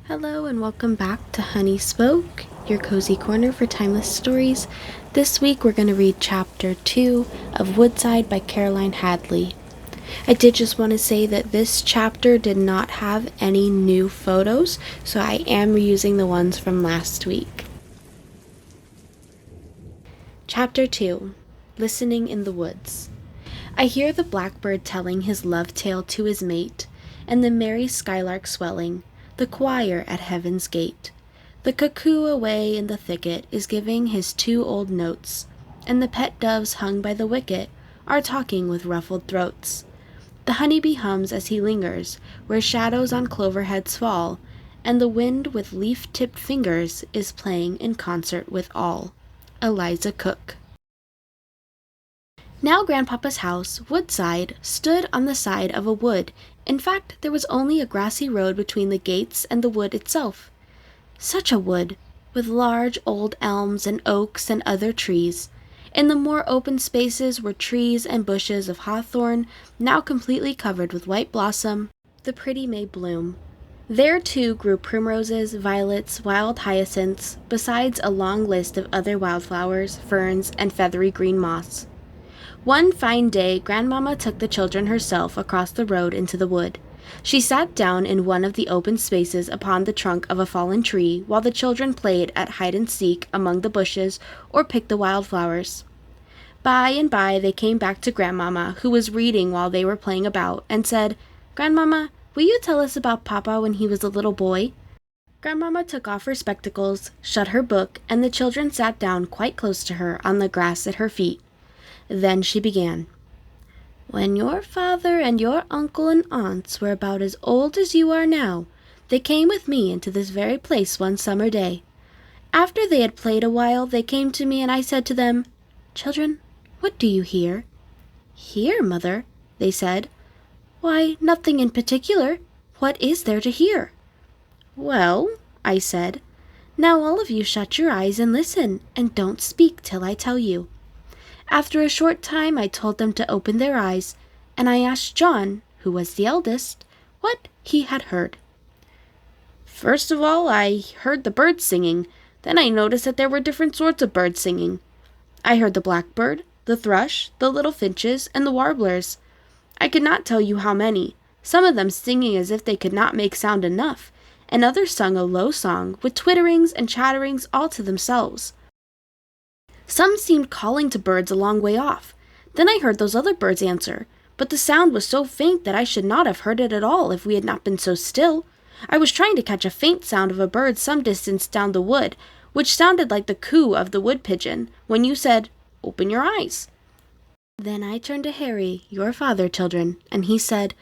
Hello and welcome back to Honey Spoke, your cozy corner for timeless stories. This week we're going to read Chapter 2 of Woodside by Caroline Hadley. I did just want to say that this chapter did not have any new photos, so I am reusing the ones from last week. Chapter 2, Listening in the Woods. I hear the blackbird telling his love tale to his mate, and the merry skylark swelling the choir at heaven's gate. The cuckoo away in the thicket is giving his two old notes, and the pet doves hung by the wicket are talking with ruffled throats. The honeybee hums as he lingers where shadows on clover heads fall, and the wind with leaf-tipped fingers is playing in concert with all. Eliza Cook. Now Grandpapa's house, Woodside, stood on the side of a wood. In fact, there was only a grassy road between the gates and the wood itself. Such a wood, with large old elms and oaks and other trees. In the more open spaces were trees and bushes of hawthorn, now completely covered with white blossom, the pretty May bloom. There, too, grew primroses, violets, wild hyacinths, besides a long list of other wildflowers, ferns, and feathery green moss. One fine day, Grandmama took the children herself across the road into the wood. She sat down in one of the open spaces upon the trunk of a fallen tree, while the children played at hide-and-seek among the bushes or picked the wildflowers. By and by they came back to Grandmama, who was reading while they were playing about, and said, "Grandmama, will you tell us about Papa when he was a little boy?" Grandmama took off her spectacles, shut her book, and the children sat down quite close to her on the grass at her feet. Then she began. "When your father and your uncle and aunts were about as old as you are now, they came with me into this very place one summer day. After they had played a while, they came to me and I said to them, 'Children, what do you hear?' 'Hear, Mother,' they said. 'Why, nothing in particular. What is there to hear?' 'Well,' I said, 'now all of you shut your eyes and listen, and don't speak till I tell you.' After a short time I told them to open their eyes, and I asked John, who was the eldest, what he had heard. First of all I heard the birds singing. Then I noticed that there were different sorts of birds singing. I heard the blackbird, the thrush, the little finches, and the warblers. I could not tell you how many, some of them singing as if they could not make sound enough, and others sung a low song, with twitterings and chatterings all to themselves. Some seemed calling to birds a long way off. Then I heard those other birds answer, but the sound was so faint that I should not have heard it at all if we had not been so still. I was trying to catch a faint sound of a bird some distance down the wood, which sounded like the coo of the wood pigeon, when you said, 'Open your eyes.' Then I turned to Harry, your father, children, and he said,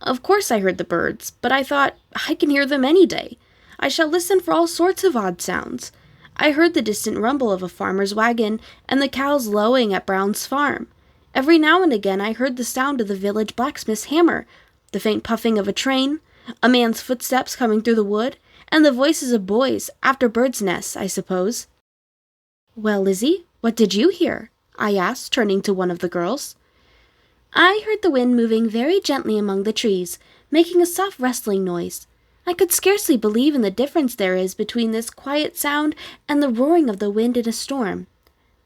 'Of course I heard the birds, but I thought, I can hear them any day. I shall listen for all sorts of odd sounds. I heard the distant rumble of a farmer's wagon and the cows lowing at Brown's farm. Every now and again I heard the sound of the village blacksmith's hammer, the faint puffing of a train, a man's footsteps coming through the wood, and the voices of boys, after birds' nests, I suppose.' 'Well, Lizzie, what did you hear?' I asked, turning to one of the girls. 'I heard the wind moving very gently among the trees, making a soft rustling noise. I could scarcely believe in the difference there is between this quiet sound and the roaring of the wind in a storm.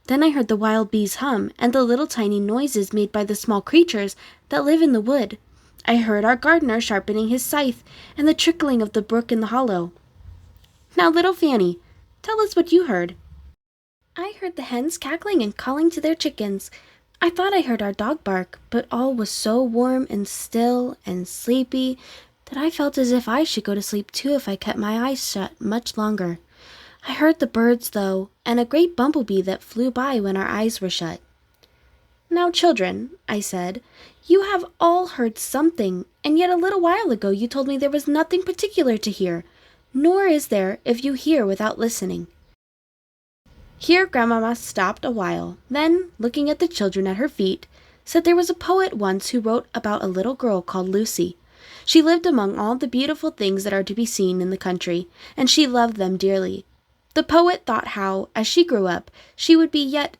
Then I heard the wild bees hum, and the little tiny noises made by the small creatures that live in the wood. I heard our gardener sharpening his scythe, and the trickling of the brook in the hollow. Now, little Fanny, tell us what you heard.' 'I heard the hens cackling and calling to their chickens. I thought I heard our dog bark, but all was so warm and still and sleepy that I felt as if I should go to sleep too if I kept my eyes shut much longer. I heard the birds, though, and a great bumblebee that flew by when our eyes were shut.' 'Now, children,' I said, 'you have all heard something, and yet a little while ago you told me there was nothing particular to hear, nor is there if you hear without listening.' Here Grandmama stopped a while, then, looking at the children at her feet, said there was a poet once who wrote about a little girl called Lucy. She lived among all the beautiful things that are to be seen in the country, and she loved them dearly. The poet thought how, as she grew up, she would be yet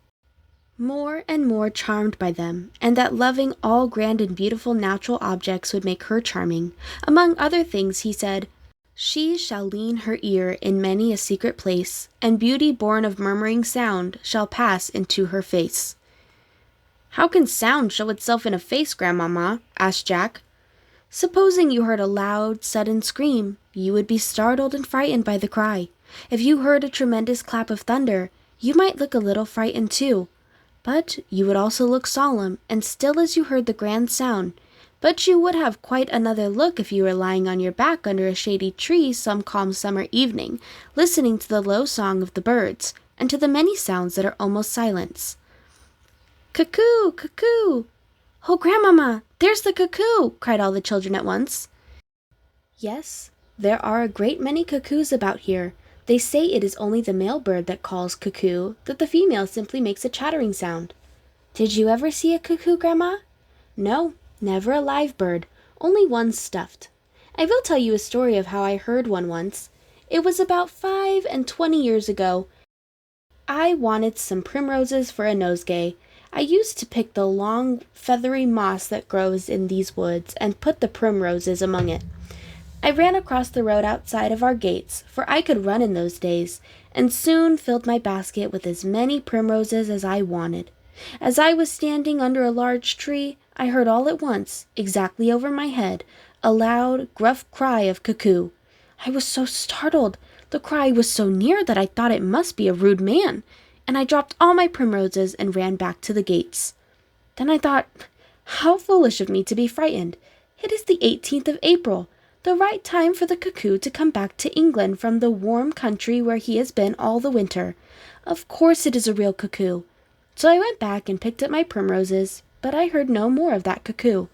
more and more charmed by them, and that loving all grand and beautiful natural objects would make her charming. Among other things, he said, She shall lean her ear in many a secret place, and beauty born of murmuring sound shall pass into her face. How can sound show itself in a face, Grandmama? Asked Jack. Supposing you heard a loud, sudden scream, you would be startled and frightened by the cry. If you heard a tremendous clap of thunder, you might look a little frightened too. But you would also look solemn and still as you heard the grand sound. But you would have quite another look if you were lying on your back under a shady tree some calm summer evening, listening to the low song of the birds, and to the many sounds that are almost silence. Cuckoo! Cuckoo! Oh, Grandmama, there's the cuckoo! Cried all the children at once. Yes, there are a great many cuckoos about here. They say it is only the male bird that calls cuckoo, that the female simply makes a chattering sound. Did you ever see a cuckoo, Grandma? No, never a live bird, only one stuffed. I will tell you a story of how I heard one once. It was about 25 years ago. I wanted some primroses for a nosegay. I used to pick the long, feathery moss that grows in these woods and put the primroses among it. I ran across the road outside of our gates, for I could run in those days, and soon filled my basket with as many primroses as I wanted. As I was standing under a large tree, I heard all at once, exactly over my head, a loud, gruff cry of cuckoo. I was so startled. The cry was so near that I thought it must be a rude man, and I dropped all my primroses and ran back to the gates. Then I thought, how foolish of me to be frightened. It is the 18th of April, the right time for the cuckoo to come back to England from the warm country where he has been all the winter. Of course it is a real cuckoo. So I went back and picked up my primroses, but I heard no more of that cuckoo.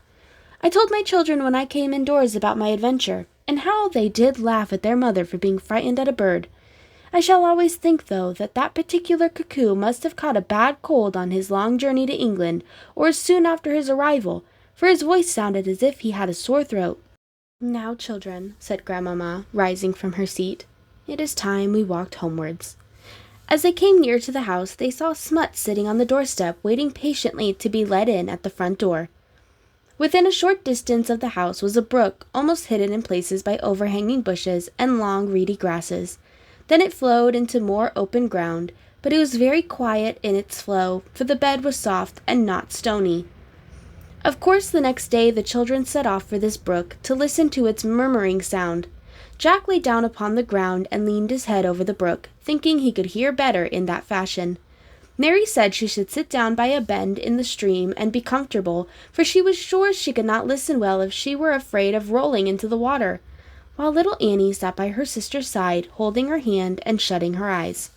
I told my children when I came indoors about my adventure, and how they did laugh at their mother for being frightened at a bird. I shall always think, though, that that particular cuckoo must have caught a bad cold on his long journey to England, or soon after his arrival, for his voice sounded as if he had a sore throat. Now, children, said Grandmama, rising from her seat, it is time we walked homewards. As they came near to the house, they saw Smut sitting on the doorstep, waiting patiently to be let in at the front door. Within a short distance of the house was a brook, almost hidden in places by overhanging bushes and long reedy grasses. Then it flowed into more open ground, but it was very quiet in its flow, for the bed was soft and not stony. Of course, the next day the children set off for this brook to listen to its murmuring sound. Jack lay down upon the ground and leaned his head over the brook, thinking he could hear better in that fashion. Mary said she should sit down by a bend in the stream and be comfortable, for she was sure she could not listen well if she were afraid of rolling into the water, while little Annie sat by her sister's side, holding her hand and shutting her eyes.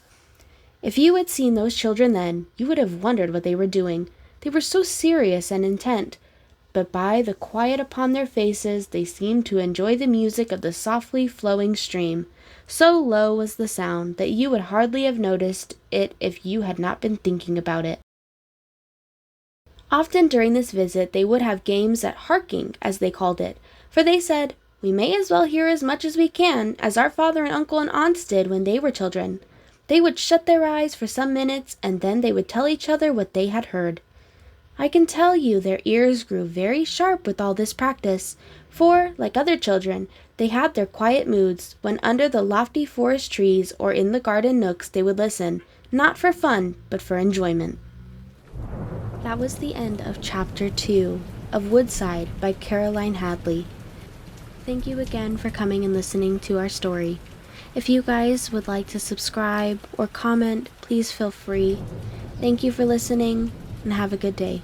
If you had seen those children then, you would have wondered what they were doing. They were so serious and intent, but by the quiet upon their faces they seemed to enjoy the music of the softly flowing stream. So low was the sound that you would hardly have noticed it if you had not been thinking about it. Often during this visit they would have games at harking, as they called it, for they said, "We may as well hear as much as we can, as our father and uncle and aunts did when they were children." They would shut their eyes for some minutes, and then they would tell each other what they had heard. I can tell you their ears grew very sharp with all this practice, for, like other children, they had their quiet moods, when under the lofty forest trees or in the garden nooks they would listen, not for fun, but for enjoyment. That was the end of Chapter 2 of Woodside by Caroline Hadley. Thank you again for coming and listening to our story. If you guys would like to subscribe or comment, please feel free. Thank you for listening, and have a good day.